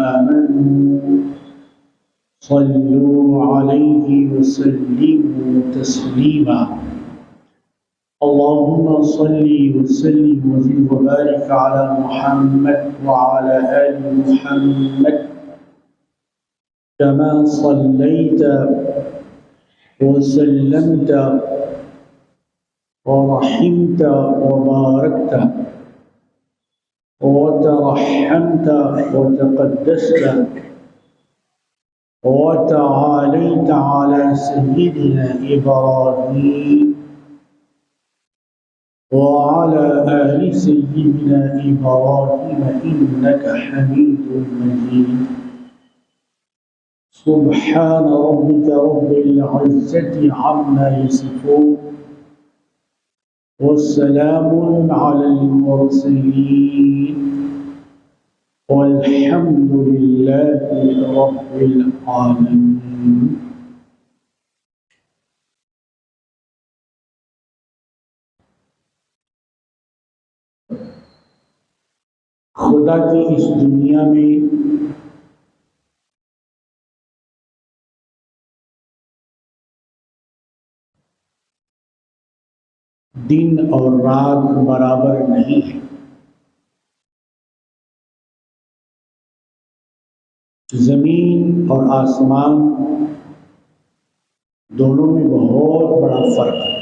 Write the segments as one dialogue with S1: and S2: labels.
S1: آمنوا صلوا عليه وسلموا تسليما اللهم صل وسلم وزد وبارك على محمد وعلى آل محمد كما صليت وسلمت ورحمت وباركت وترحمت وتقدست وتعاليت على سيدنا إبراهيم وعلى آل سيدنا إبراهيم إنك حميد مجيد سبحان ربك رب العزة عما يصفون والسلام على المرسلين والحمد لله رب العالمين. خدا کی اس دنیا میں دن اور رات برابر نہیں ہے. زمین اور آسمان دونوں میں بہت بڑا فرق ہے.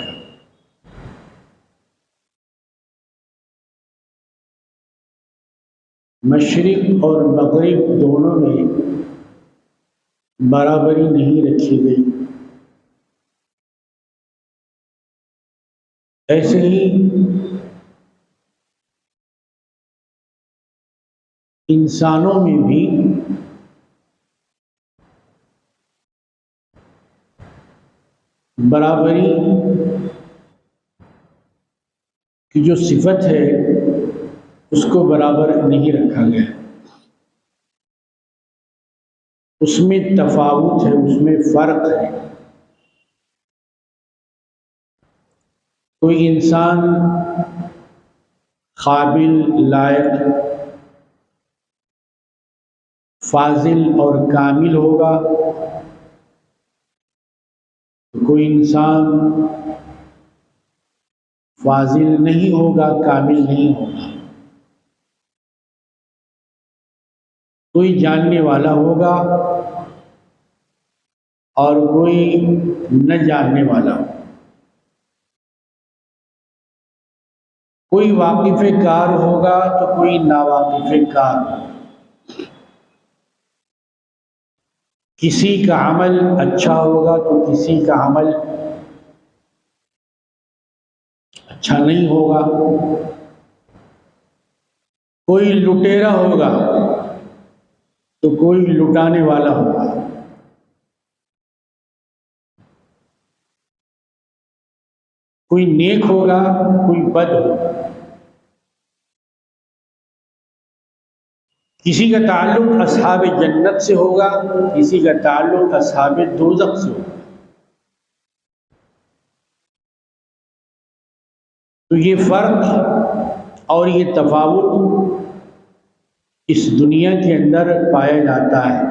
S1: مشرق اور مغرب دونوں میں برابری نہیں رکھی گئی. ایسے ہی انسانوں میں بھی برابری کی جو صفت ہے اس کو برابر نہیں رکھا گیا. اس میں تفاوت ہے، اس میں فرق ہے. کوئی انسان قابل، لائق، فاضل اور کامل ہوگا، کوئی انسان فاضل نہیں ہوگا، کامل نہیں ہوگا. کوئی جاننے والا ہوگا اور کوئی نہ جاننے والا ہوگا. کوئی واقف کار ہوگا تو کوئی ناواقف کار ہوگا. کسی کا عمل اچھا ہوگا تو کسی کا عمل اچھا نہیں ہوگا. کوئی لٹیرا ہوگا تو کوئی لٹانے والا ہوگا. کوئی نیک ہوگا، کوئی بد ہوگا. کسی کا تعلق اصحاب جنت سے ہوگا، کسی کا تعلق اصحاب دوزخ سے ہوگا. تو یہ فرق اور یہ تفاوت اس دنیا کے اندر پایا جاتا ہے.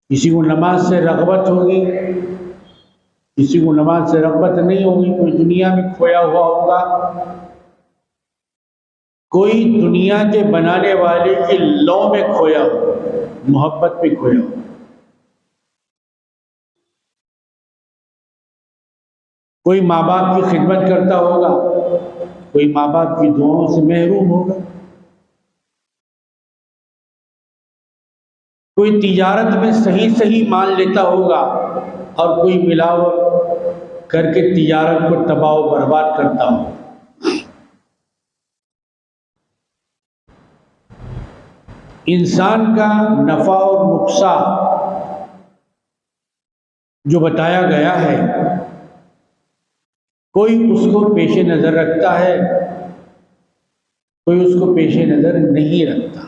S1: کسی کو نماز سے رغبت ہوگی، کسی کو نماز سے رغبت نہیں ہوگی. کوئی دنیا میں کھویا ہوا ہوگا، کوئی دنیا کے بنانے والے کی لو میں کھویا ہو، محبت پہ کھویا ہو. کوئی ماں باپ کی خدمت کرتا ہوگا، کوئی ماں باپ کی دعاؤں سے محروم ہوگا. کوئی تجارت میں صحیح مال لیتا ہوگا اور کوئی ملاوٹ کر کے تجارت کو تباہ و برباد کرتا ہوگا. انسان کا نفع اور نقصان جو بتایا گیا ہے، کوئی اس کو پیش نظر رکھتا ہے، کوئی اس کو پیش نظر نہیں رکھتا.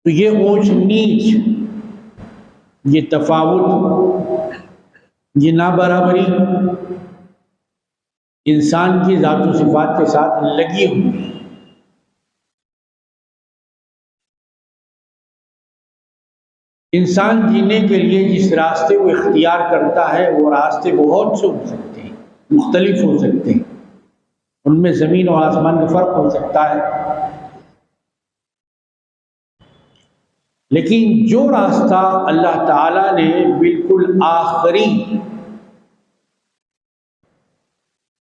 S1: تو یہ اونچ نیچ، یہ تفاوت، یہ نابرابری انسان کی ذات و صفات کے ساتھ لگی ہوئی ہے. انسان جینے کے لیے جس راستے کو اختیار کرتا ہے وہ راستے بہت سے ہو سکتے ہیں، مختلف ہو سکتے ہیں، ان میں زمین و آسمان کا فرق ہو سکتا ہے، لیکن جو راستہ اللہ تعالیٰ نے بالکل آخری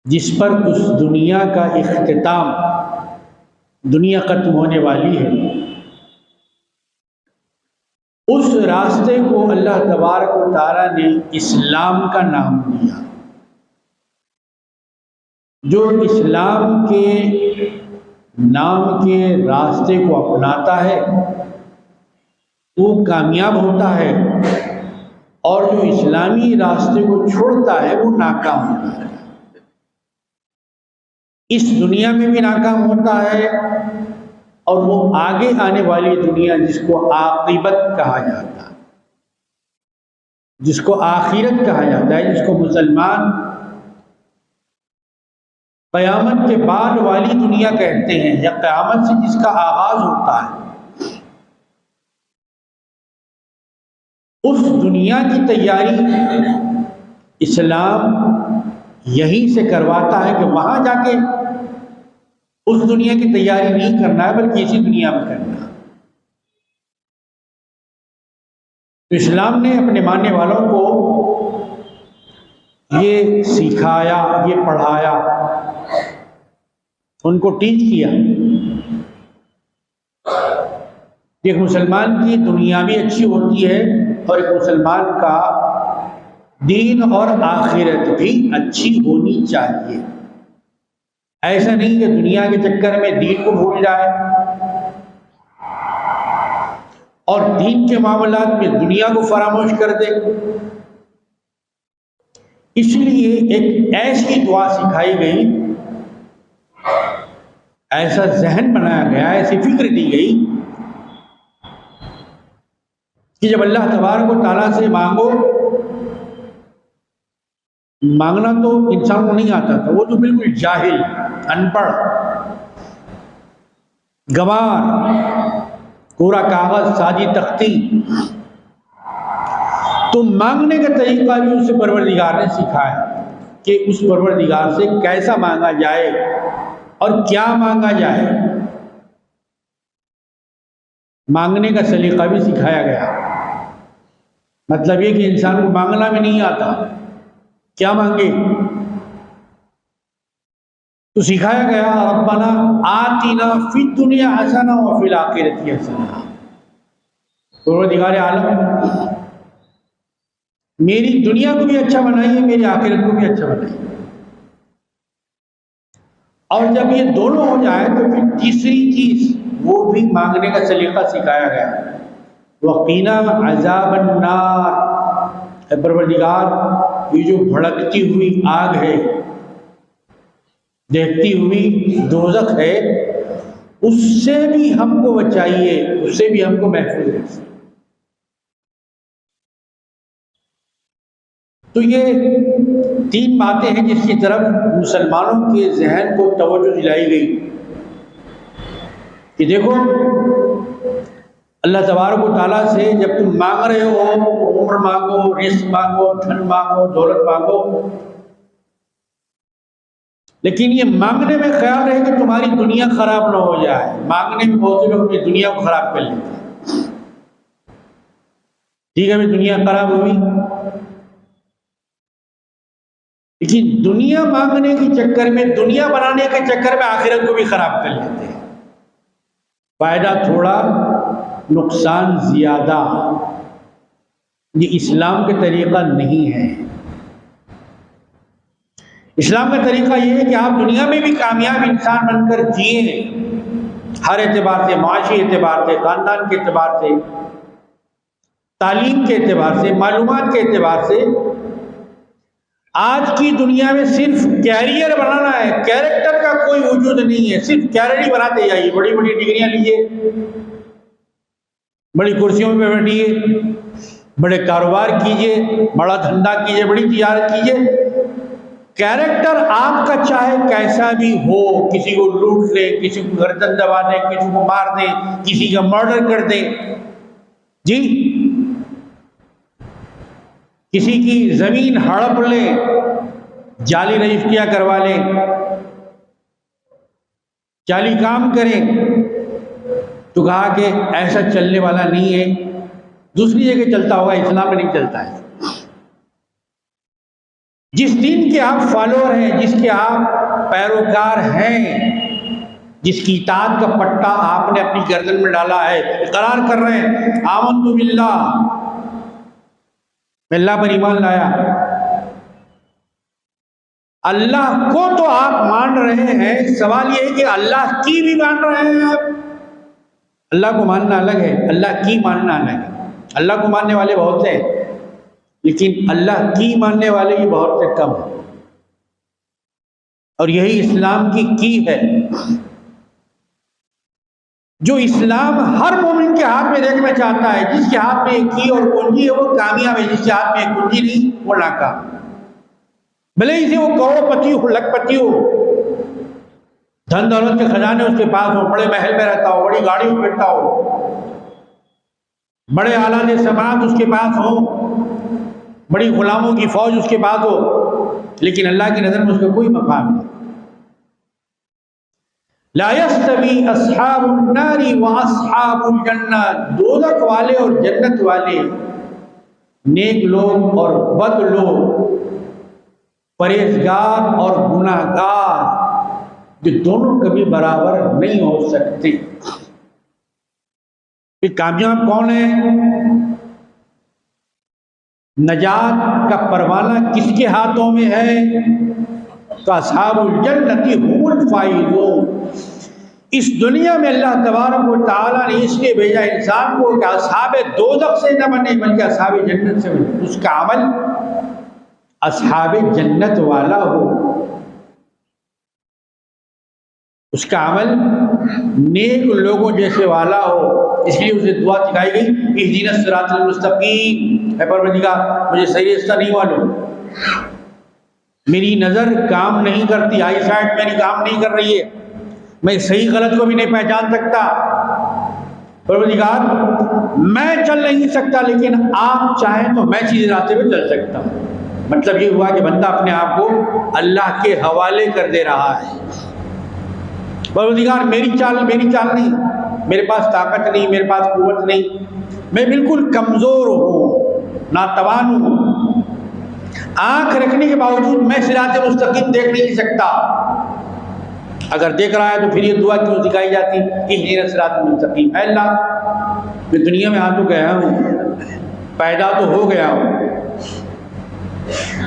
S1: جس پر اس دنیا کا اختتام، دنیا ختم ہونے والی ہے، اس راستے کو اللہ تبارک و تعالیٰ نے اسلام کا نام دیا۔ جو اسلام کے نام کے راستے کو اپناتا ہے وہ کامیاب ہوتا ہے، اور جو اسلامی راستے کو چھوڑتا ہے وہ ناکام ہوتا ہے، اس دنیا میں بھی ناکام ہوتا ہے، اور وہ آگے آنے والی دنیا جس کو عاقبت کہا جاتا ہے، جس کو آخرت کہا جاتا ہے، جس کو مسلمان قیامت کے بعد والی دنیا کہتے ہیں، یا قیامت سے جس کا آغاز ہوتا ہے، اس دنیا کی تیاری اسلام یہیں سے کرواتا ہے کہ وہاں جا کے اس دنیا کی تیاری نہیں کرنا ہے بلکہ اسی دنیا میں کرنا ہے۔ تو اسلام نے اپنے ماننے والوں کو یہ سکھایا، یہ پڑھایا، ان کو ٹیچ کیا۔ ایک مسلمان کی دنیا بھی اچھی ہوتی ہے اور ایک مسلمان کا دین اور آخرت بھی اچھی ہونی چاہیے۔ ایسا نہیں کہ دنیا کے چکر میں دین کو بھول جائے اور دین کے معاملات میں دنیا کو فراموش کر دے۔ اس لیے ایک ایسی دعا سکھائی گئی، ایسا ذہن بنایا گیا، ایسی فکر دی گئی کہ جب اللہ تبارک و تعالیٰ سے مانگو، مانگنا تو انسان کو نہیں آتا تھا، وہ تو بالکل جاہل، ان پڑھ، گنوار، پورا کاغذ، سادی تختی، تو مانگنے کا طریقہ بھی اسے پروردگار نے سکھایا کہ اس پروردگار سے کیسا مانگا جائے اور کیا مانگا جائے۔ مانگنے کا سلیقہ بھی سکھایا گیا۔ مطلب یہ کہ انسان کو مانگنا بھی نہیں آتا، کیا مانگے؟ تو سکھایا گیا ربنا آتنا فی الدنیا حسنہ وفی الآخرۃ حسنہ، پروردگار عالم میری دنیا کو بھی اچھا بنائیے، میری آخرت کو بھی اچھا بنائیے۔ اور جب یہ دونوں ہو جائے تو پھر تیسری چیز وہ بھی مانگنے کا سلیقہ سکھایا گیا، وقینا عذاب النار، اے پروردگار یہ جو بھڑکتی ہوئی آگ ہے، دیکھتی ہوئی دوزخ ہے، اس سے بھی ہم کو بچائیے، اس سے بھی ہم کو محفوظ رکھیے۔ تو یہ تین باتیں ہیں جس کی طرف مسلمانوں کے ذہن کو توجہ دلائی گئی کہ دیکھو اللہ تبارک و تعالیٰ سے جب تم مانگ رہے ہو، عمر مانگو، رزق مانگو، دھن مانگو، دولت مانگو، لیکن یہ مانگنے میں خیال رہے کہ تمہاری دنیا خراب نہ ہو جائے۔ مانگنے میں بہت سے لوگ اپنی دنیا کو خراب کر لیتے ہیں۔ ٹھیک ہے ابھی دنیا خراب ہوئی، لیکن دنیا مانگنے کے چکر میں، دنیا بنانے کے چکر میں آخرت کو بھی خراب کر لیتے ہیں۔ فائدہ تھوڑا، نقصان زیادہ۔ یہ اسلام کا طریقہ نہیں ہے۔ اسلام کا طریقہ یہ ہے کہ آپ دنیا میں بھی کامیاب انسان بن کر جئیں، ہر اعتبار سے، معاشی اعتبار سے، خاندان کے اعتبار سے، تعلیم کے اعتبار سے، معلومات کے اعتبار سے۔ آج کی دنیا میں صرف کیریئر بنانا ہے، کیریکٹر کا کوئی وجود نہیں ہے۔ صرف کیریئر ہی بناتے جائیے، بڑی بڑی ڈگریاں لیجیے، بڑی کرسیوں پہ بیٹھیے، بڑے کاروبار کیجیے، بڑا دھندا کیجیے، بڑی تجارت کیجیے۔ کیریکٹر آپ کا چاہے کیسا بھی ہو، کسی کو لوٹ لیں، کسی کو گردن دبا دیں، کسی کو مار دیں، کسی کا مرڈر کر دیں، جی کسی کی زمین ہڑپ لے، جعلی رجسٹریاں کروا لیں، جعلی کام کریں، تو کہا کہ ایسا چلنے والا نہیں ہے، دوسری جگہ چلتا ہوگا، اسلام میں نہیں چلتا ہے۔ جس دین کے آپ فالوور ہیں، جس کے آپ پیروکار ہیں، جس کی اطاعت کا پٹا آپ نے اپنی گردن میں ڈالا ہے، اقرار کر رہے ہیں آمنت باللہ، میں اللہ پر ایمان لایا، اللہ کو تو آپ مان رہے ہیں، سوال یہ ہے کہ اللہ کی بھی مان رہے ہیں آپ؟ اللہ کو ماننا الگ ہے، اللہ کی ماننا الگ ہے۔ اللہ کو ماننے والے بہت سے ہیں، لیکن اللہ کی ماننے والے ہی بہت سے کم ہیں، اور یہی اسلام کی ہے، جو اسلام ہر مومن کے ہاتھ میں دیکھنا چاہتا ہے۔ جس کے ہاتھ میں ایک کی اور کنجی ہے وہ کامیاب ہے، جس کے ہاتھ میں ایک کنجی نہیں وہ ناکام، بھلے ہی سے وہ کروڑ پتی ہو، لکھ پتی ہو، دھن دولت کے خزانے اس کے پاس ہو، بڑے محل میں رہتا ہو، بڑی گاڑی میں بیٹھتا ہو، بڑے آلات سماعت اس کے پاس ہو، بڑی غلاموں کی فوج اس کے پاس ہو، لیکن اللہ کی نظر میں اس کا کوئی مقام نہیں۔ لا يستوی اصحاب النار واصحاب الجنہ، دوزخ والے اور جنت والے، نیک لوگ اور بد لوگ، پرہیزگار اور گناہگار، یہ دونوں کبھی برابر نہیں ہو سکتے۔ یہ کامیاب کون ہے؟ نجات کا پروانہ کس کے ہاتھوں میں ہے؟ تو اصحاب الجنت هم الفائزون۔ اس دنیا میں اللہ تبارک و تعالیٰ نے اس لیے بھیجا انسان کو کہ اصحاب دوزخ سے نہ بنے بلکہ اصحاب جنت سے بنے، اس کا عمل اصحاب جنت والا ہو، اس کا عمل نیک لوگوں جیسے والا ہو۔ اس لیے اسے دعا سکھائی گئی، اہدنا الصراط المستقیم، اے پروردگار مجھے صحیح راستہ نہیں معلوم، میری نظر کام نہیں کرتی، آئی سائٹ میری کام نہیں کر رہی ہے، میں صحیح غلط کو بھی نہیں پہچان سکتا، پروردگار میں چل نہیں سکتا، لیکن آپ چاہیں تو میں سیدھے راستے پہ چل سکتا ہوں۔ مطلب یہ ہوا کہ بندہ اپنے آپ کو اللہ کے حوالے کر دے رہا ہے، پروردگار میری چال نہیں، میرے پاس طاقت نہیں، میرے پاس قوت نہیں، میں بالکل کمزور ہوں، ناتوان ہوں، آنکھ رکھنے کے باوجود میں صراط مستقیم دیکھ نہیں سکتا۔ اگر دیکھ رہا ہے تو پھر یہ دعا کیوں سکھائی جاتی اہدنا الصراط المستقیم؟ اے اللہ میں دنیا میں آ تو گیا ہوں، پیدا تو ہو گیا ہوں،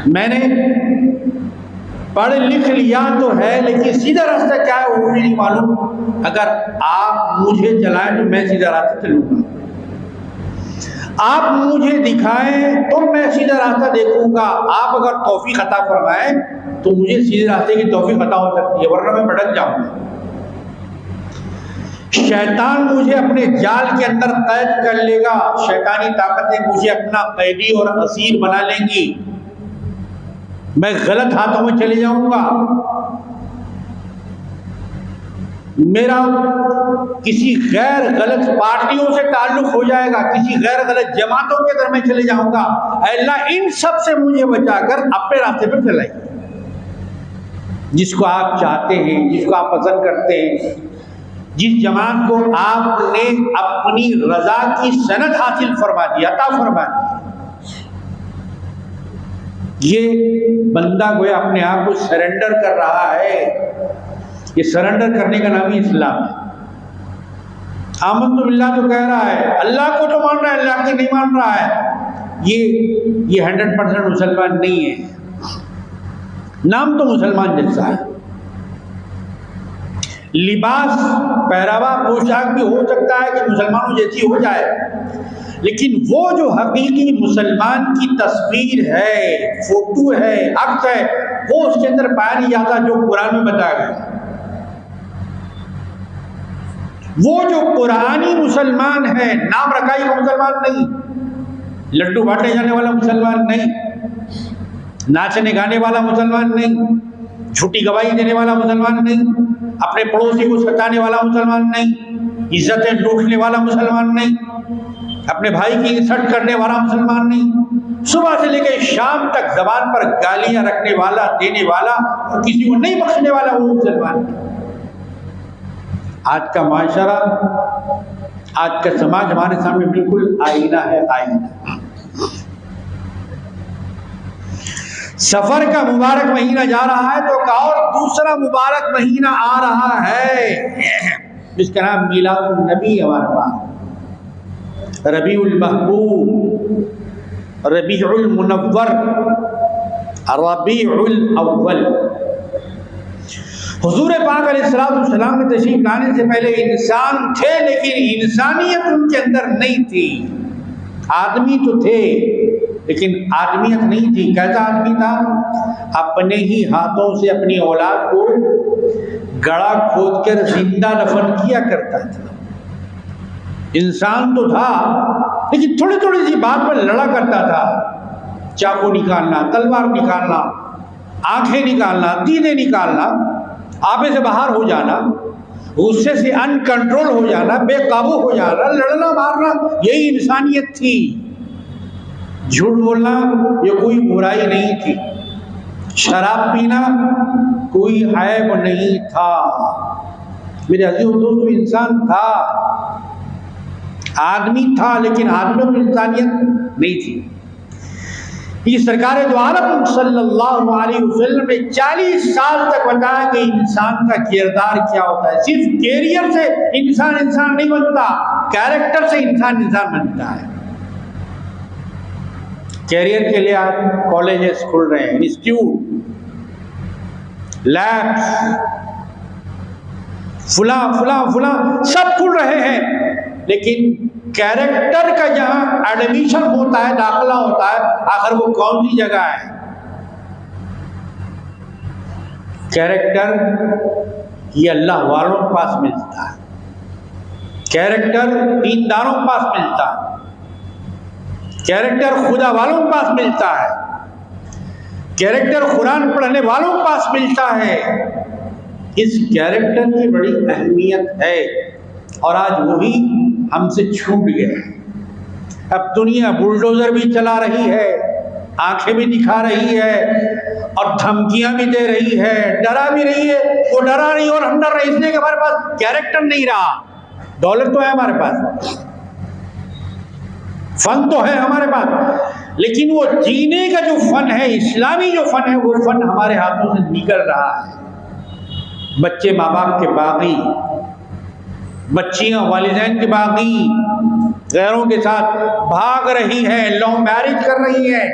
S1: میں نے پڑھ لکھ لیا تو ہے، لیکن سیدھا راستہ کیا ہے وہ مجھے نہیں معلوم، اگر آپ مجھے چلائیں تو میں سیدھا راستہ چلوں گا، آپ مجھے دکھائیں تو میں سیدھا راستہ دیکھوں گا، آپ اگر توفیق عطا فرمائیں تو مجھے سیدھے راستے کی توفیق عطا ہو سکتی ہے، ورنہ میں بھٹک جاؤں گا۔ شیطان مجھے اپنے جال کے اندر قید کر لے گا، شیطانی طاقتیں مجھے اپنا قیدی اور اسیر بنا لیں گی، میں غلط ہاتھوں میں چلے جاؤں گا، میرا کسی غیر غلط پارٹیوں سے تعلق ہو جائے گا، کسی غیر غلط جماعتوں کے اندر میں چلے جاؤں گا۔ اے اللہ ان سب سے مجھے بچا کر اپنے راستے پر چلائیے، جس کو آپ چاہتے ہیں، جس کو آپ پسند کرتے ہیں، جس جماعت کو آپ نے اپنی رضا کی سند حاصل فرما دی، عطا فرما دی۔ یہ بندہ گویا اپنے آپ کو سرنڈر کر رہا ہے، یہ سرنڈر کرنے کا نام ہی اسلام ہے۔ آمنت باللہ تو کہہ رہا ہے، اللہ کو تو مان رہا ہے، اللہ کی نہیں مان رہا ہے، یہ 100% مسلمان نہیں ہے، نام تو مسلمان جیسا ہے، لباس پہراوا پوشاک بھی ہو سکتا ہے کہ مسلمانوں جیسی ہو جائے، لیکن وہ جو حقیقی مسلمان کی تصویر ہے، فوٹو ہے، عکس ہے، وہ اس کے اندر پایا نہیں جاتا جو قرآن میں بتایا گیا۔ وہ جو قرآنی مسلمان ہے، نام رکھائی کا مسلمان نہیں، لڈو بانٹے جانے والا مسلمان نہیں، ناچنے گانے والا مسلمان نہیں، جھوٹی گواہی دینے والا مسلمان نہیں، اپنے پڑوسی کو ستانے والا مسلمان نہیں، عزتیں لوٹنے والا مسلمان نہیں، اپنے بھائی کی انسلٹ کرنے والا مسلمان نہیں، صبح سے لے کے شام تک زبان پر گالیاں رکھنے والا، دینے والا اور کسی کو نہیں بخشنے والا وہ مسلمان ہے۔ آج کا معاشرہ، آج کا سماج ہمارے سامنے بالکل آئینہ ہے، آئینہ۔ سفر کا مبارک مہینہ جا رہا ہے تو ایک اور دوسرا مبارک مہینہ آ رہا ہے جس کا نام میلاد النبی ہمارے پاس، ربیع المحبوب، ربیع المنور، ربیع الاول۔ حضور پاک علیہ السلام میں تشریف لانے سے پہلے انسان تھے، لیکن انسانیت ان کے اندر نہیں تھی۔ آدمی تو تھے لیکن آدمیت نہیں تھی۔ کیسا آدمی تھا؟ اپنے ہی ہاتھوں سے اپنی اولاد کو گڑھا کھود کر زندہ دفن کیا کرتا تھا۔ انسان تو تھا لیکن تھوڑی تھوڑی سی بات پر لڑا کرتا تھا۔ چاقو نکالنا، تلوار نکالنا، آنکھیں نکالنا، دیدے نکالنا، آپے سے باہر ہو جانا، غصے سے ان کنٹرول ہو جانا، بے قابو ہو جانا، لڑنا مارنا، یہی انسانیت تھی۔ جھوٹ بولنا یہ کوئی برائی نہیں تھی، شراب پینا کوئی عیب نہیں تھا۔ میرے عزیز دوستو، انسان تھا، آدمی تھا، لیکن آدمیوں میں انسانیت نہیں تھی۔ یہ سرکار دو عالم صلی اللہ علیہ وسلم نے 40 سال تک بتایا کہ انسان کا کردار کیا ہوتا ہے۔ صرف کیریئر سے انسان نہیں بنتا، کیریکٹر سے انسان بنتا ہے۔ کیریئر کے لیے آج کالجز کھل رہے ہیں، انسٹیٹیوٹ، لیبس، فلاں سب کھل رہے ہیں، لیکن کیریکٹر کا جہاں ایڈمیشن ہوتا ہے، داخلہ ہوتا ہے، آخر وہ کون سی جگہ ہے؟ کیریکٹر یہ اللہ والوں کے پاس ملتا ہے، کیریکٹر دینداروں کے پاس ملتا ہے، کیریکٹر خدا والوں کے پاس ملتا ہے، کیریکٹر قرآن پڑھنے والوں کے پاس ملتا ہے۔ اس کیریکٹر کی بڑی اہمیت ہے اور آج وہی ہم سے چھوٹ گئے۔ اب دنیا بلڈوزر بھی چلا رہی ہے، آنکھیں بھی دکھا رہی ہے اور دھمکیاں بھی دے رہی ہے، ڈرا بھی رہی ہے۔ وہ ڈرا رہی اور ہم ڈر رہے، اس لیے کہ ہمارے پاس کیریکٹر نہیں رہا۔ ڈالر تو ہے ہمارے پاس، فن تو ہے ہمارے پاس، لیکن وہ جینے کا جو فن ہے، اسلامی جو فن ہے، وہ فن ہمارے ہاتھوں سے نکل رہا ہے۔ بچے ماں باپ کے باغی، بچیاں والدین کے باغی، غیروں کے ساتھ بھاگ رہی ہیں، لو میرج کر رہی ہیں۔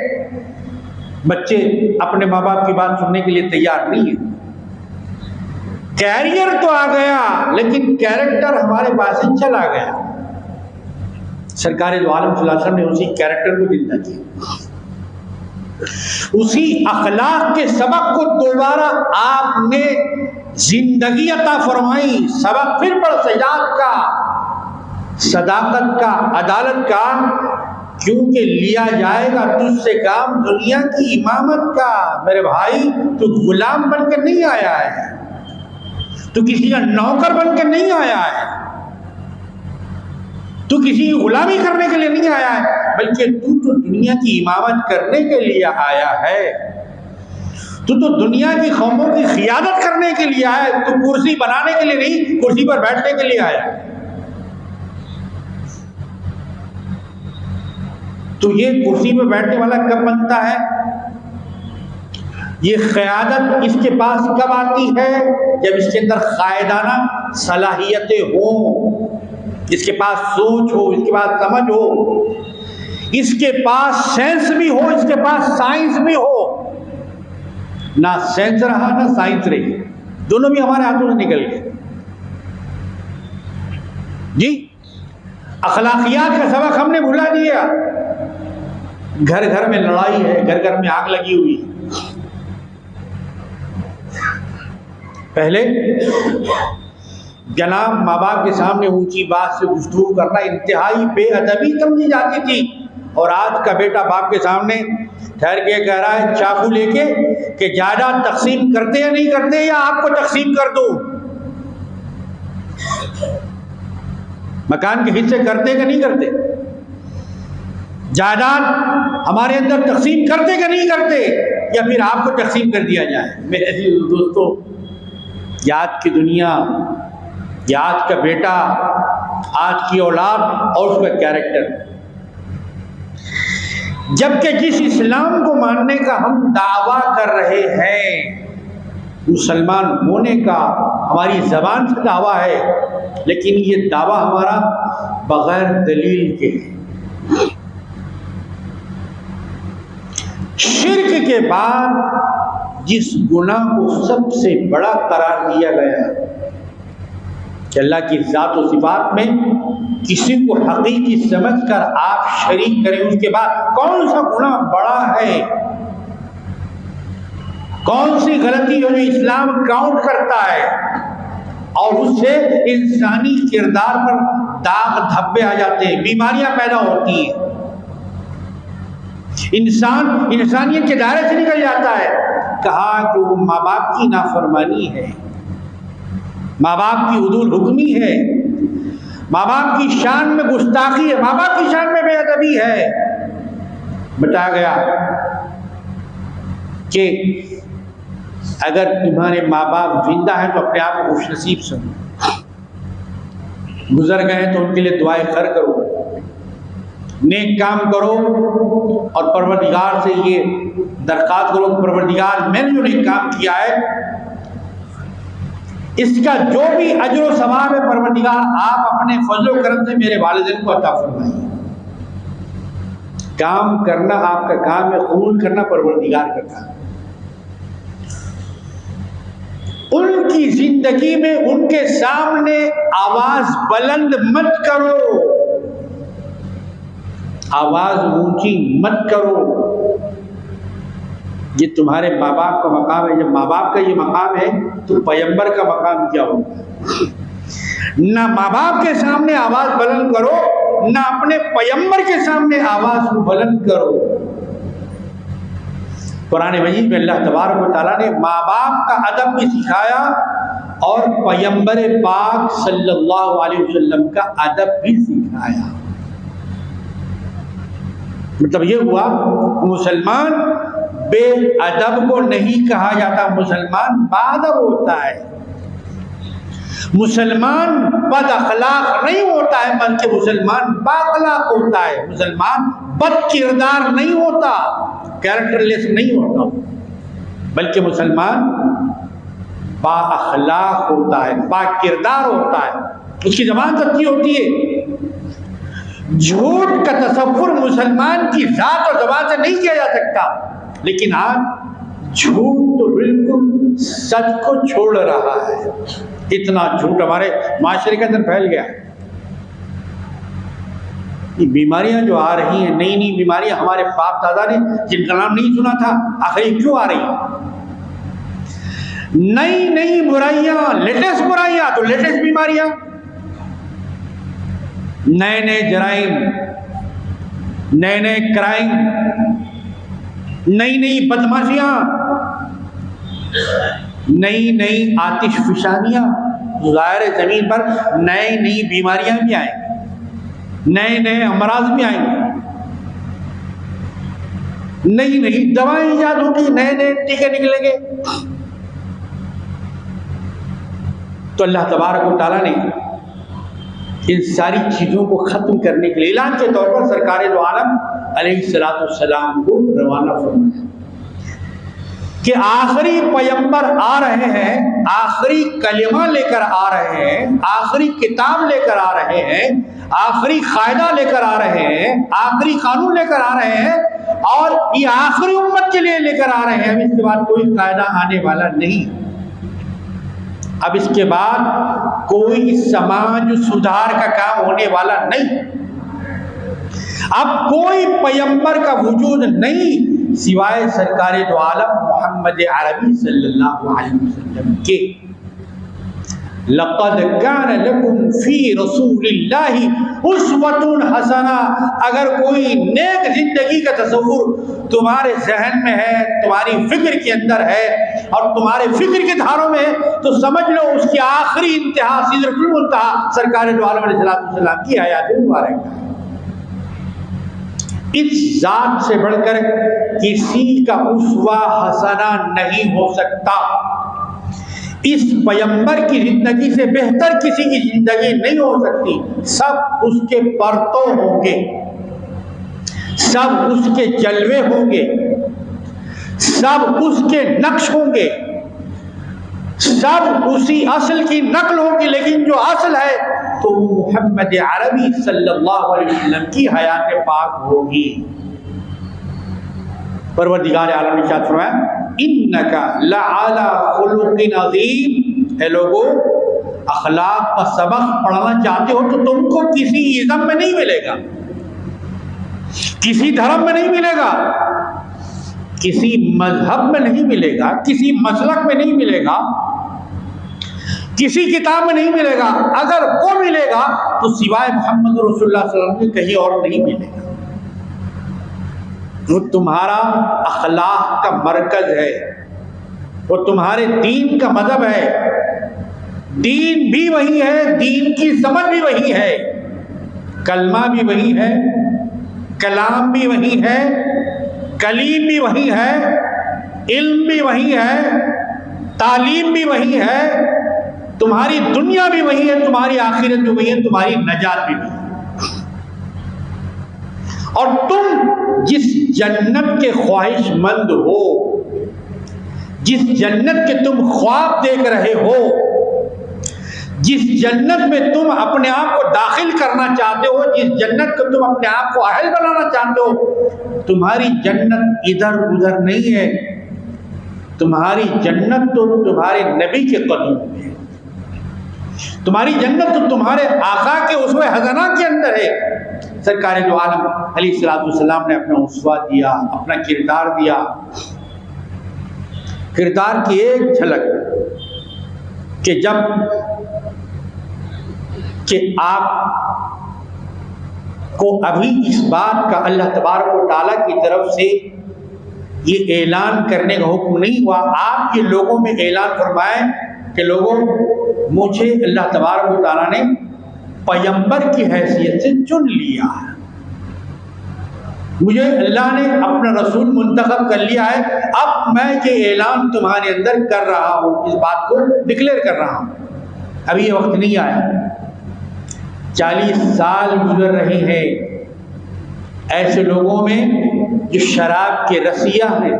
S1: بچے اپنے ماں باپ کی بات سننے کے لیے تیار نہیں ہیں۔ کیریئر تو آ گیا لیکن کیریکٹر ہمارے پاس ہی چلا گیا۔ سرکار دو عالم صلی اللہ علیہ وسلم نے اسی کیریکٹر کو زندہ کیا، اسی اخلاق کے سبق کو دوبارہ آپ نے زندگی عطا فرمائی۔ سبق پھر پڑھ، سجاد کا، صداقت کا، عدالت کا، کیونکہ لیا جائے گا تجھ سے کام دنیا کی امامت کا۔ میرے بھائی، تو غلام بن کے نہیں آیا ہے، تو کسی کا نوکر بن کے نہیں آیا ہے، تو کسی کی غلامی کرنے کے لیے نہیں آیا ہے، بلکہ تو دنیا کی امامت کرنے کے لیے آیا ہے۔ تو دنیا کی قوموں کی قیادت کرنے کے لیے آیا ہے، تو کرسی بنانے کے لیے نہیں، کرسی پر بیٹھنے کے لیے آیا ہے۔ تو یہ کرسی پر بیٹھنے والا کب بنتا ہے؟ یہ قیادت اس کے پاس کب آتی ہے؟ جب اس کے اندر قائدانہ صلاحیتیں ہوں، اس کے پاس سوچ ہو، اس کے پاس سمجھ ہو، اس کے پاس سینس بھی ہو، اس کے پاس سائنس بھی ہو۔ نہ سینس رہا نہ سائنس رہی، دونوں بھی ہمارے ہاتھوں سے نکل گئے۔ جی، اخلاقیات کا سبق ہم نے بھلا دیا۔ گھر گھر میں لڑائی ہے، گھر گھر میں آگ لگی ہوئی ہے۔ پہلے جناب ماں باپ کے سامنے اونچی بات سے گفتگو کرنا انتہائی بے ادبی سمجھی جاتی تھی، اور آج کا بیٹا باپ کے سامنے ٹھہر کے کہہ رہا ہے چاقو لے کے کہ جائیداد تقسیم کرتے یا نہیں کرتے، یا آپ کو تقسیم کر دوں۔ مکان کے حصے کرتے کہ نہیں کرتے؟ جائیداد ہمارے اندر تقسیم کرتے کہ نہیں کرتے، یا پھر آپ کو تقسیم کر دیا جائے؟ میرے دوستو، آج کی دنیا، یا آج کا بیٹا، آج کی اولاد اور اس کا کیریکٹر، جبکہ جس اسلام کو ماننے کا ہم دعویٰ کر رہے ہیں، مسلمان ہونے کا ہماری زبان سے دعویٰ ہے، لیکن یہ دعویٰ ہمارا بغیر دلیل کے ہے۔ شرک کے بعد جس گناہ کو سب سے بڑا قرار دیا گیا کہ اللہ کی ذات و صفات میں کسی کو حقیقی سمجھ کر آپ شریک کریں، اس کے بعد کون سا گناہ بڑا ہے، کون سی غلطی ہے جو اسلام کاؤنٹ کرتا ہے اور اس سے انسانی کردار پر داغ دھبے آ جاتے ہیں، بیماریاں پیدا ہوتی ہیں، انسان انسانیت کے دائرے سے نکل جاتا ہے۔ کہا کہ وہ ماں باپ کی نافرمانی ہے، ماں باپ کی عدول حکمی ہے، ماں باپ کی شان میں گستاخی ہے، ماں باپ کی شان میں بے ادبی ہے۔ بتایا گیا کہ اگر تمہارے ماں باپ زندہ ہیں تو اپنے آپ کو خوش نصیب سمجھو، گزر گئے ہیں تو ان کے لیے دعائیں خیر کرو، نیک کام کرو، اور پروردگار سے یہ درخواست کرو کہ پروردگار میں نے جو نیک کام کیا ہے اس کا جو بھی اجر و ثواب ہے پروردگار آپ اپنے فضل و کرم سے میرے والدین کو عطا فرمائیے۔ کام کرنا آپ کا کام ہے، قبول کرنا پروردگار کا کام ہے۔ ان کی زندگی میں ان کے سامنے آواز بلند مت کرو، آواز اونچی مت کرو، یہ تمہارے ماں باپ کا مقام ہے۔ جب ماں باپ کا یہ مقام ہے تو پیغمبر کا مقام کیا ہوگا؟ نہ ماں باپ کے سامنے آواز بلند کرو، نہ اپنے پیغمبر کے سامنے آواز بلند کرو۔ قرآن مجید میں اللہ تبارک و تعالیٰ نے ماں باپ کا ادب بھی سکھایا اور پیغمبر پاک صلی اللہ علیہ وسلم کا ادب بھی سکھایا۔ مطلب یہ ہوا مسلمان بے ادب کو نہیں کہا جاتا، مسلمان باادب ہوتا ہے، مسلمان بد اخلاق نہیں ہوتا ہے، بلکہ مسلمان با اخلاق ہوتا ہے، مسلمان بد کردار نہیں ہوتا، کیریکٹر لیس نہیں ہوتا، بلکہ مسلمان با اخلاق ہوتا ہے، با کردار ہوتا ہے، اس کی زبان سچی ہوتی ہے۔ جھوٹ کا تصور مسلمان کی ذات اور زبان سے نہیں کیا جا سکتا، لیکن آج جھوٹ تو بالکل سچ کو چھوڑ رہا ہے، اتنا جھوٹ ہمارے معاشرے کے اندر پھیل گیا ہے۔ یہ بیماریاں جو آ رہی ہیں، نئی نئی بیماریاں، ہمارے باپ دادا نے جن کا نام نہیں سنا تھا، آخر یہ کیوں آ رہی ہیں؟ نئی نئی برائیاں، لیٹسٹ برائیاں تو لیٹسٹ بیماریاں، نئے نئے جرائم، نئے نئے کرائم، نئی نئی بدماشیاں، نئی نئی آتش فشانیاں، ظاہر زمین پر نئی نئی بیماریاں بھی آئیں گی، نئے نئے امراض بھی آئیں گے، نئی نئی دوائیں ایجاد ہوں گی، نئے نئے ٹیکے نکلیں گے۔ تو اللہ تبارک و تعالیٰ نے ان ساری چیزوں کو ختم کرنے کے لیے اعلان کے طور پر سرکار دو عالم علیہ السلام کو روانہ فرمایا کہ آخری پیغمبر آ رہے ہیں، آخری کلمہ لے کر آ رہے ہیں، آخری کتاب لے کر آ رہے ہیں، آخری قاعدہ لے کر آ رہے ہیں، آخری قانون لے کر آ رہے ہیں، اور یہ آخری امت کے لیے لے کر آ رہے ہیں۔ اب اس کے بعد کوئی قاعدہ آنے والا نہیں، اب اس کے بعد کوئی سماج سدھار کا کام ہونے والا نہیں، اب کوئی پیغمبر کا وجود نہیں سوائے سرکار دو عالم محمد عربی صلی اللہ علیہ وسلم کے۔ لقد كان لكم في رسول الله اسوة حسنہ، اگر کوئی نیک زندگی کا تصور تمہارے ذہن میں ہے، تمہاری فکر کے اندر ہے اور تمہارے فکر کے دھاروں میں ہے، تو سمجھ لو اس کی آخری انتہا سدرۃ المنتہا سرکار دو عالم علیہ السلام کی حیات مبارک ہے۔ اس ذات سے بڑھ کر کسی کا اسوہ حسنہ نہیں ہو سکتا، اس پیغمبر کی زندگی سے بہتر کسی کی زندگی نہیں ہو سکتی، سب اس کے پرتو ہوں گے، سب اس کے جلوے ہوں گے، سب اس کے نقش ہوں گے، سب اسی اصل کی نقل ہوگی، لیکن جو اصل ہے تو محمد عربی صلی اللہ علیہ وسلم کی حیات پاک ہوگی۔ پروردگار عالم نے ارشاد فرمایا انکا لعلی خلق عظیم، اے لوگو اخلاق کا سبق پڑھنا چاہتے ہو تو تم کو کسی ازم میں نہیں ملے گا، کسی دھرم میں نہیں ملے گا، کسی مذہب میں نہیں ملے گا، کسی مسلک میں نہیں ملے گا، کسی کتاب میں نہیں ملے گا، اگر وہ ملے گا تو سوائے محمد رسول اللہ صلی اللہ علیہ وسلم کے کہیں اور نہیں ملے گا۔ وہ تمہارا اخلاق کا مرکز ہے، وہ تمہارے دین کا مذہب ہے، دین بھی وہی ہے، دین کی سمجھ بھی وہی ہے، کلمہ بھی وہی ہے، کلام بھی وہی ہے، کلیم بھی وہی ہے، علم بھی وہی ہے، تعلیم بھی وہی ہے، تمہاری دنیا بھی وہی ہے، تمہاری آخرت بھی وہی ہے، تمہاری نجات بھی وہی ہے۔ اور تم جس جنت کے خواہش مند ہو، جس جنت کے تم خواب دیکھ رہے ہو، جس جنت میں تم اپنے آپ کو داخل کرنا چاہتے ہو، جس جنت کو تم اپنے آپ کو اہل بنانا چاہتے ہو، تمہاری جنت ادھر ادھر نہیں ہے، تمہاری جنت تو تمہارے نبی کے قدم میں ہے، تمہاری جنت تو تمہارے آقا کے اسوہ حسنہ کے اندر ہے۔ سرکار دو عالم علیہ الصلوۃ والسلام نے اپنا اسوہ دیا، اپنا کردار دیا، کردار کی ایک جھلک کہ جب کہ آپ کو ابھی اس بات کا اللہ تبارک و تعالیٰ کی طرف سے یہ اعلان کرنے کا حکم نہیں ہوا، آپ کے لوگوں میں اعلان فرمائے کہ لوگوں مجھے اللہ تبارک و تعالیٰ نے پیغمبر کی حیثیت سے چن لیا ہے، مجھے اللہ نے اپنا رسول منتخب کر لیا ہے، اب میں یہ اعلان تمہارے اندر کر رہا ہوں، اس بات کو ڈکلیئر کر رہا ہوں۔ ابھی یہ وقت نہیں آیا، 40 سال گزر رہے ہیں ایسے لوگوں میں جو شراب کے رسیہ ہیں،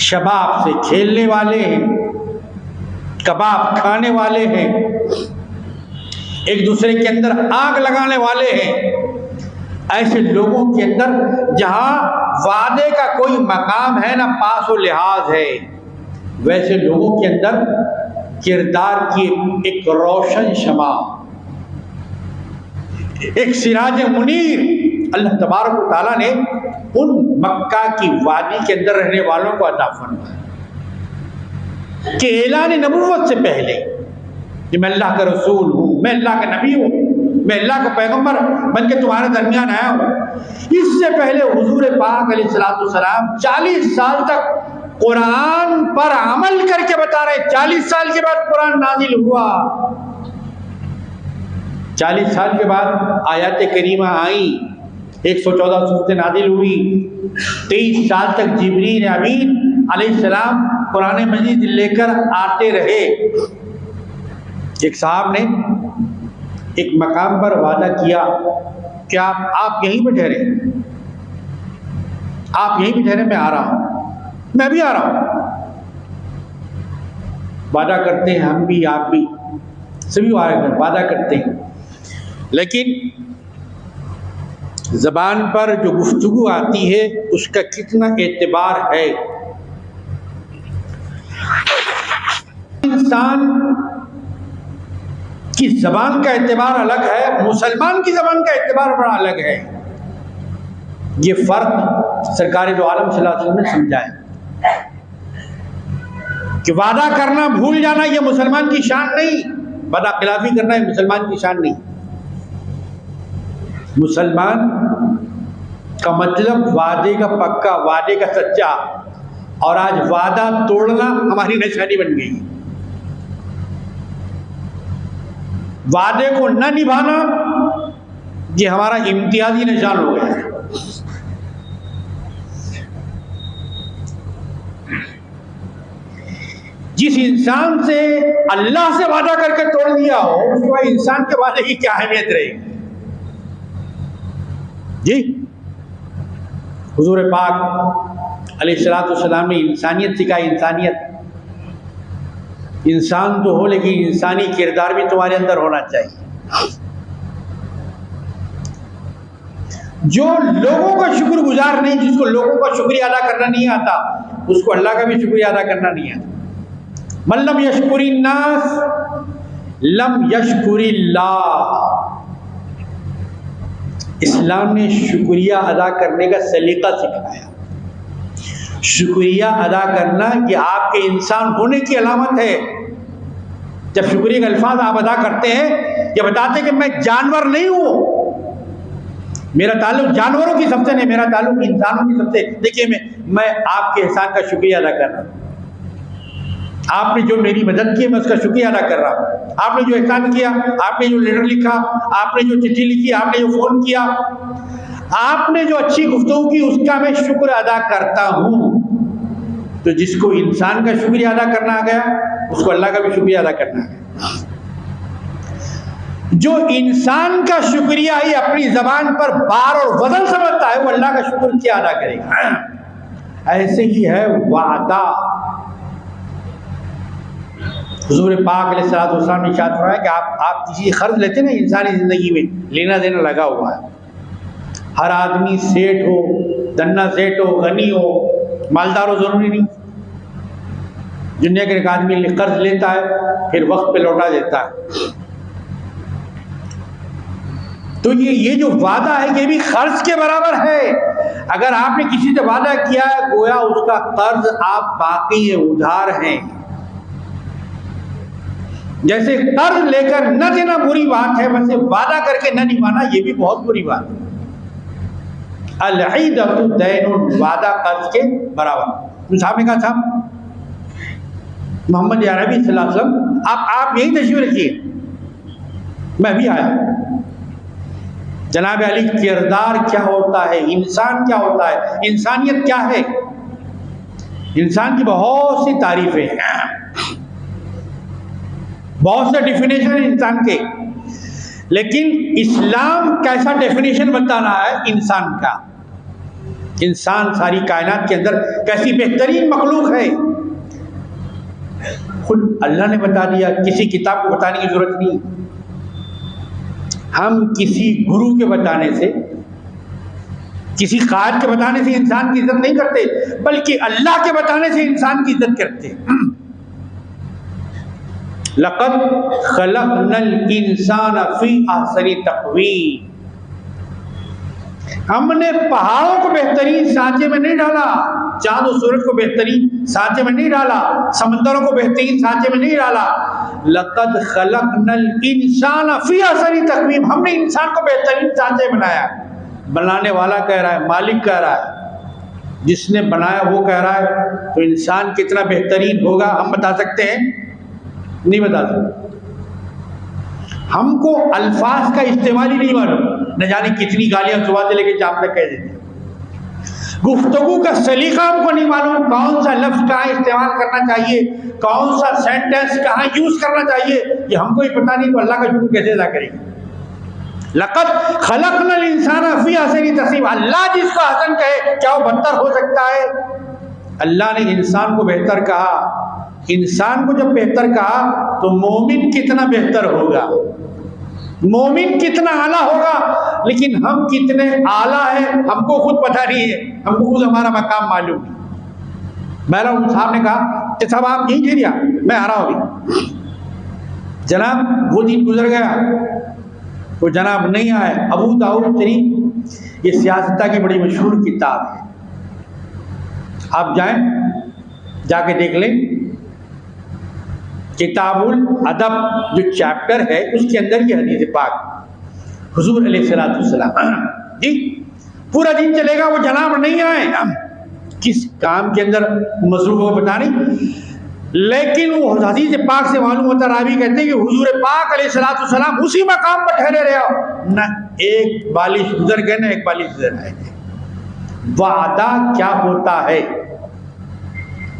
S1: شباب سے کھیلنے والے ہیں، کباب کھانے والے ہیں، ایک دوسرے کے اندر آگ لگانے والے ہیں، ایسے لوگوں کے اندر جہاں وعدے کا کوئی مقام ہے نہ پاس و لحاظ ہے، ویسے لوگوں کے اندر کردار کی ایک روشن شمع، ایک سراج منیر اللہ تبارک و تعالیٰ نے ان مکہ کی وادی کے اندر رہنے والوں کو عطا فرمایا کہ اعلان نبوت سے پہلے کہ میں اللہ کا رسول ہوں، میں اللہ کا نبی ہوں، میں اللہ کا پیغمبر بن کے تمہارے درمیان آیا ہوں، اس سے پہلے حضور پاک علیہ السلام 40 سال تک قرآن پر عمل کر کے بتا رہے، 40 سال کے بعد قرآن نازل ہوا، 40 سال کے بعد آیات کریمہ آئیں، 114 صورتیں نازل ہوئی، 23 سال تک جبریل امین علیہ السلام قرآن مجید لے کر آتے رہے۔ ایک صاحب نے ایک مقام پر وعدہ کیا کہ آپ یہیں پہ ٹھہرے، آپ یہیں پہ ٹھہرے، میں آ رہا ہوں، میں بھی آ رہا ہوں۔ وعدہ کرتے ہیں ہم بھی، آپ بھی، سبھی وعدہ کرتے ہیں، لیکن زبان پر جو گفتگو آتی ہے اس کا کتنا اعتبار ہے۔ انسان کی زبان کا اعتبار الگ ہے، مسلمان کی زبان کا اعتبار بڑا الگ ہے، یہ فرق سرکار دو عالم صلی اللہ علیہ وسلم نے سمجھایا کہ وعدہ کرنا بھول جانا یہ مسلمان کی شان نہیں، وعدہ خلافی کرنا یہ مسلمان کی شان نہیں۔ مسلمان کا مطلب وعدے کا پکا، وعدے کا سچا، اور آج وعدہ توڑنا ہماری نشانی بن گئی، وعدے کو نہ نبھانا یہ ہمارا امتیازی نشان ہو گیا ہے۔ جس انسان سے اللہ سے وعدہ کر کے توڑ دیا ہو اس کے بعد انسان کے وعدے کی کیا اہمیت رہے گی؟ جی حضور پاک علیہ السلام نے انسانیت سکھائی. انسان تو ہو لیکن انسانی کردار بھی تمہارے اندر ہونا چاہیے. جو لوگوں کا شکر گزار نہیں، جس کو لوگوں کا شکریہ ادا کرنا نہیں آتا، اس کو اللہ کا بھی شکریہ ادا کرنا نہیں آتا. من لم یشکر الناس لم یشکر اللہ. اسلام نے شکریہ ادا کرنے کا سلیقہ سکھایا. شکریہ ادا کرنا یہ آپ کے انسان ہونے کی علامت ہے. جب شکریہ کے الفاظ آپ ادا کرتے ہیں یہ بتاتے ہیں کہ میں جانور نہیں ہوں، میرا تعلق جانوروں کی سب سے نہیں، میرا تعلق انسانوں کی سب سے. دیکھیے میں آپ کے احسان کا شکریہ ادا کر رہا ہوں. آپ نے جو میری مدد کی میں اس کا شکریہ ادا کر رہا ہوں. آپ نے جو احسان کیا، آپ نے جو لیٹر لکھا، آپ نے جو چٹھی لکھی، آپ نے جو فون کیا، آپ نے جو اچھی گفتگو کی، اس کا میں شکر ادا کرتا ہوں. تو جس کو انسان کا شکریہ ادا کرنا آ گیا اس کو اللہ کا بھی شکریہ ادا کرنا آ گیا. جو انسان کا شکریہ ہی اپنی زبان پر بار اور وزن سمجھتا ہے وہ اللہ کا شکر کیا ادا کرے گا. ایسے ہی ہے وعدہ. حضور پاک علیہ السلام نے ارشاد فرمایا کہ آپ کسی قرض لیتے ہیں نا، انسانی زندگی میں لینا دینا لگا ہوا ہے. ہر آدمی سیٹ ہو، دنا سیٹ ہو، غنی ہو، مالدار ہو ضروری نہیں. دنیا کے ایک آدمی قرض لیتا ہے پھر وقت پہ لوٹا دیتا ہے. تو یہ جو وعدہ ہے یہ بھی قرض کے برابر ہے. اگر آپ نے کسی سے وعدہ کیا ہے گویا اس کا قرض آپ باقی ہیں، ادھار ہیں. جیسے قرض لے کر نہ دینا بری بات ہے، ویسے وعدہ کر کے نہ نبھانا یہ بھی بہت بری بات ہے. العیدۃ دین، وعدہ قرض کے برابر. صاحب نے کہا صاحب محمد عربی صلی اللہ علیہ وسلم آپ یہی تشریف رکھیے، میں بھی آیا. جناب علی کردار کیا ہوتا ہے، انسان کیا ہوتا ہے، انسانیت کیا ہے. انسان کی بہت سی تعریفیں ہیں، بہت سے ڈیفینیشن ہیں انسان کے، لیکن اسلام کیسا ڈیفینیشن بتانا ہے انسان کا. انسان ساری کائنات کے اندر کیسی بہترین مخلوق ہے. خود اللہ نے بتا دیا، کسی کتاب کو بتانے کی ضرورت نہیں. ہم کسی گرو کے بتانے سے، کسی قائد کے بتانے سے انسان کی عزت نہیں کرتے، بلکہ اللہ کے بتانے سے انسان کی عزت کرتے. لقد خلقنا الانسان فی احسن تقویم. ہم نے پہاڑوں کو بہترین سانچے میں نہیں ڈالا، چاند و سورج کو بہترین سانچے میں نہیں ڈالا، سمندروں کو بہترین سانچے میں نہیں ڈالا. لقد خلقنا الانسان فی احسن تقویم. ہم نے انسان کو بہترین سانچے میں بنایا. بنانے والا کہہ رہا ہے، مالک کہہ رہا ہے، جس نے بنایا وہ کہہ رہا ہے. تو انسان کتنا بہترین ہوگا ہم بتا سکتے ہیں؟ نہیں بتا سکتے. ہم کو الفاظ کا استعمال ہی نہیں معلوم، نہ جانے کتنی گالیاں صبح سے لے کے شام تک کہہ دیتے. گفتگو کا سلیقہ ہم کو نہیں معلوم، کون سا لفظ کہاں استعمال کرنا چاہیے، کون سا سینٹینس کہاں یوز کرنا چاہیے، یہ ہم کو ہی پتہ نہیں، تو اللہ کا شکر کیسے ادا کریں گے. لقد خلقنا الانسان فی احسن تقویم. اللہ جس کو حسن کہے کیا وہ بدتر ہو سکتا ہے؟ اللہ نے انسان کو بہتر کہا. انسان کو جب بہتر کہا تو مومن کتنا بہتر ہوگا، مومن کتنا اعلیٰ ہوگا. لیکن ہم کتنے اعلیٰ ہیں ہم کو خود پتہ نہیں ہے، ہم کو خود ہمارا مقام معلوم ہے. میرا ان صاحب نے کہا کہ صاحب آپ یہیں گھریا، میں آ رہا ہوں. جناب وہ دن گزر گیا، وہ جناب نہیں آئے. ابو داؤد شریف یہ سیاستہ کی بڑی مشہور کتاب ہے، آپ جائیں جا کے دیکھ لیں. کتاب الادب جو چیپٹر ہے اس کے اندر یہ حدیث پاک حضور علیہ السلام جی پورا دن چلے گا، وہ جناب نہیں آئے، کس کام کے اندر مصروف ہو پتہ نہیں. لیکن وہ حدیث پاک سے معلوم ہوتا، راوی کہتے ہیں کہ حضور پاک علیہ السلام اسی مقام پر ٹھہرے رہے، نہ ایک بالش گزر گئے نہ ایک بالش گزر آئے. وعدہ کیا ہوتا ہے،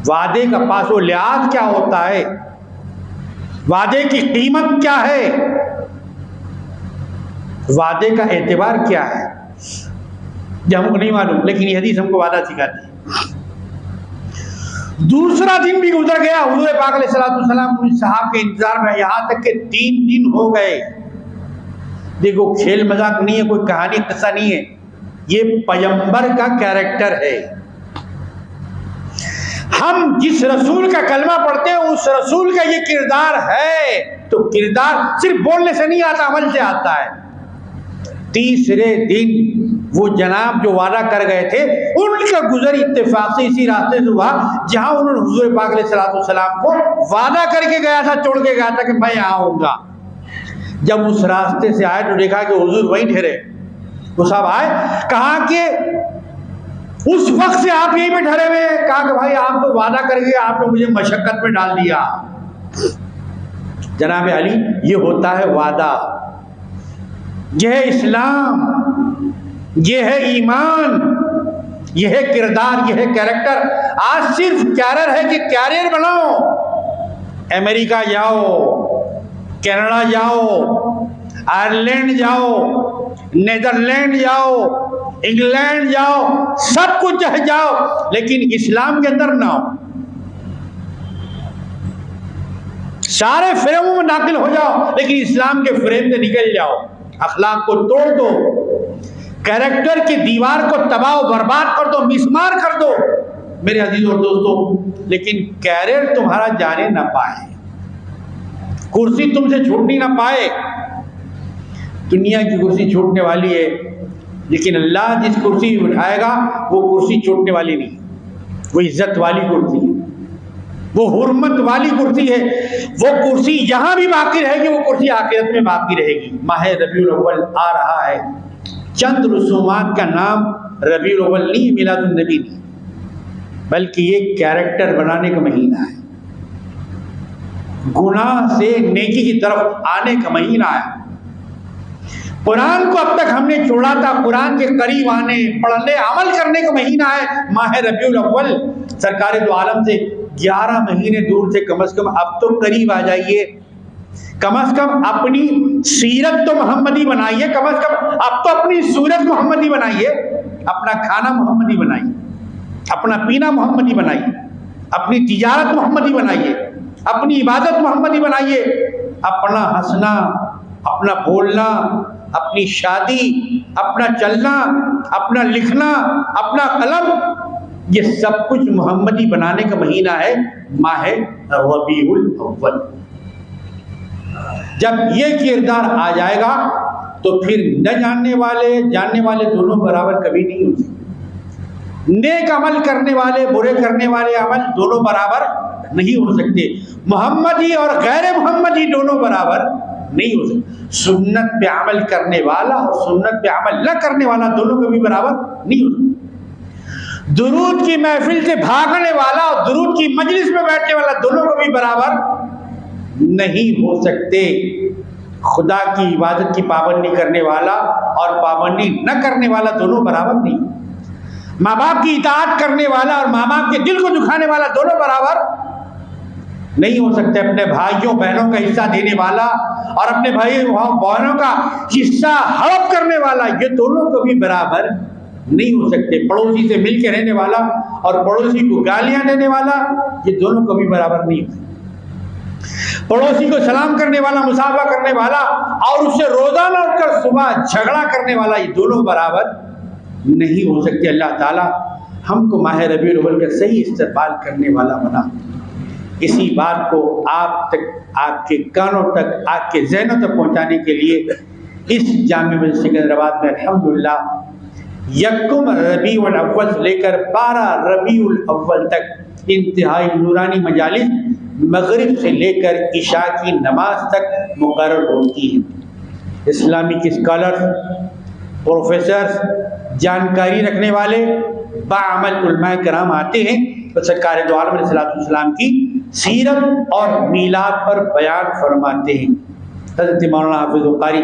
S1: وعدے کا پاس و لحاظ کیا ہوتا ہے، وعدے کی قیمت کیا ہے، وعدے کا اعتبار کیا ہے، یہ ہم کو نہیں معلوم، لیکن یہ حدیث ہم کو وعدہ سکھاتی ہے۔ دوسرا دن بھی گزر گیا، حضور پاک علیہ السلام کچھ صحابہ کے انتظار میں، یہاں تک کہ 3 دن ہو گئے۔ دیکھو کھیل مذاق نہیں ہے، کوئی کہانی قصہ نہیں ہے، یہ پیغمبر کا کیریکٹر ہے۔ ہم جس رسول کا کلمہ پڑھتے ہیں اس رسول کا یہ کردار ہے، تو کردار صرف بولنے سے نہیں آتا، عمل سے آتا ہے۔ تیسرے دن وہ جناب جو وعدہ کر گئے تھے ان کا گزر اتفاق سے اسی راستے سے ہوا جہاں انہوں نے حضور پاک علیہ السلام کو وعدہ کر کے گیا تھا، چھوڑ کے گیا تھا کہ میں یہاں آؤں گا۔ جب اس راستے سے آئے تو دیکھا کہ حضور وہیں ٹھہرے۔ وہ صاحب آئے، کہا کہ اس وقت سے آپ یہیں پہ ٹھہرے ہوئے، کہا کہ بھائی آپ تو وعدہ کر گئے، آپ نے مجھے مشقت میں ڈال دیا۔ جناب علی یہ ہوتا ہے وعدہ، یہ ہے اسلام، یہ ہے ایمان، یہ ہے کردار، یہ ہے کیریکٹر۔ آج صرف کیریئر ہے کہ کیریئر بناؤ، امریکہ جاؤ، کینیڈا جاؤ، آئرلینڈ جاؤ، نیدرلینڈ جاؤ، انگلینڈ جاؤ، سب کچھ جاؤ، لیکن اسلام کے اندر نہ ہو۔ سارے فریموں میں داخل ہو جاؤ لیکن اسلام کے فریم سے نکل جاؤ، اخلاق کو توڑ دو، کیریکٹر کی دیوار کو تباہ و برباد کر دو، مسمار کر دو میرے عزیز اور دوستو، لیکن کیریئر تمہارا جانے نہ پائے، کرسی تم سے چھوٹنی نہ پائے۔ دنیا کی کرسی چھوٹنے والی ہے لیکن اللہ جس کرسی اٹھائے گا وہ کرسی چھوٹنے والی نہیں، وہ عزت والی کرسی ہے، وہ حرمت والی کرسی ہے، وہ کرسی یہاں بھی باقی رہے گی، وہ کرسی آخرت میں باقی رہے گی۔ ماہ ربیع الاول آ رہا ہے، چند رسومات کا نام ربیع الاول نہیں، میلاد النبی نہیں، بلکہ یہ کیریکٹر بنانے کا مہینہ ہے، گناہ سے نیکی کی طرف آنے کا مہینہ ہے۔ قرآن کو اب تک ہم نے چھوڑا تھا، قرآن کے قریب آنے، پڑھنے، عمل کرنے کا مہینہ ہے ماہ ربیع الاول۔ سرکار دو عالم سے 11 مہینے دور سے، کم از کم اب تو قریب آ جائیے، کم از کم اپنی سیرت تو محمدی بنائیے، کم از کم اب تو اپنی صورت محمدی بنائیے، اپنا کھانا محمدی بنائیے، اپنا پینا محمدی بنائیے، اپنی تجارت محمدی بنائیے، اپنی عبادت محمدی بنائیے، اپنا ہنسنا، اپنا بولنا، اپنی شادی، اپنا چلنا، اپنا لکھنا، اپنا قلم، یہ سب کچھ محمدی بنانے کا مہینہ ہے ماہ ربیع الاول۔ جب یہ کردار آ جائے گا تو پھر نہ جاننے والے جاننے والے دونوں برابر کبھی نہیں ہو سکتے، نیک عمل کرنے والے برے کرنے والے عمل دونوں برابر نہیں ہو سکتے، محمدی اور غیر محمدی دونوں برابر نہیں ہو سکتے، سنت پہ عمل کرنے والا اور سنت پہ عمل نہ کرنے والا دونوں کبھی برابر نہیں ہو سکتے، درود کی محفل سے بھاگنے والا اور درود کی مجلس میں بیٹھنے والا دونوں کبھی برابر نہیں ہو سکتے، خدا کی عبادت کی پابندی کرنے والا اور پابندی نہ کرنے والا دونوں برابر نہیں، ماں باپ کی اطاعت کرنے والا اور ماں باپ کے دل کو دکھانے والا دونوں برابر نہیں ہو سکتے، اپنے بھائیوں بہنوں کا حصہ دینے والا اور اپنے بھائی بہنوں کا حصہ ہڑپ کرنے والا یہ دونوں کبھی برابر نہیں ہو سکتے، پڑوسی سے مل کے رہنے والا اور پڑوسی کو گالیاں دینے والا یہ دونوں کبھی برابر نہیں ہو سکتے، پڑوسی کو سلام کرنے والا، مصافحہ کرنے والا اور اس سے روزانہ اٹھ کر صبح جھگڑا کرنے والا یہ دونوں برابر نہیں ہو سکتے۔ اللہ تعالی ہم کو ماہ ربیع الاول کا صحیح استقبال کرنے والا بنا۔ اسی بات کو آپ تک، آپ کے کانوں تک، آپ کے ذہنوں تک پہنچانے کے لیے اس جامع مسجد سکندرآباد میں الحمدللہ یکم ربیع الاول سے لے کر 12 ربیع الاول تک انتہائی نورانی مجالس مغرب سے لے کر عشاء کی نماز تک مقرر ہوتی ہیں۔ اسلامک اسکالرز، پروفیسرز، جانکاری رکھنے والے باعمل علماء کرام آتے ہیں تو سرکار دو عالم علیہ السلام کی سیرت اور میلاد پر بیان فرماتے ہیں۔ حضرت مولانا حافظ قاری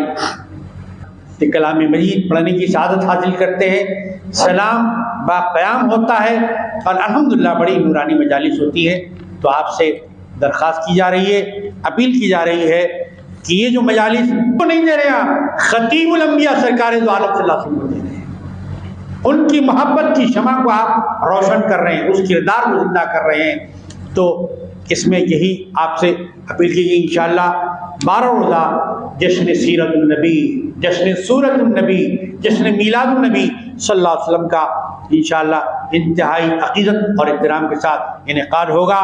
S1: کہ کلام مجید پڑھنے کی سعادت حاصل کرتے ہیں، سلام باقیام ہوتا ہے، اور الحمدللہ بڑی نورانی مجالس ہوتی ہے۔ تو آپ سے درخواست کی جا رہی ہے، اپیل کی جا رہی ہے کہ یہ جو مجالس کو نہیں دے رہے آپ، خطیب الانبیاء سرکار دو عالم صلی اللہ علیہ وسلم کو دے رہے ہیں، ان کی محبت کی شمع کو آپ روشن کر رہے ہیں، اس کردار کو زندہ کر رہے ہیں۔ تو اس میں یہی آپ سے اپیل کی گئی، انشاءاللہ 12 روزہ جشن سیرت النبی، جشن سورت النبی، جشن میلاد النبی صلی اللہ علیہ وسلم کا انشاءاللہ انتہائی عقیدت اور احترام کے ساتھ انعقاد ہوگا۔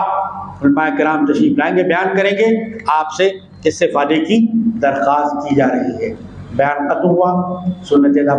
S1: علماء کرام تشریف لائیں گے، بیان کریں گے، آپ سے استفادے کی درخواست کی جا رہی ہے۔ بیان ختم ہوا، سنت ادا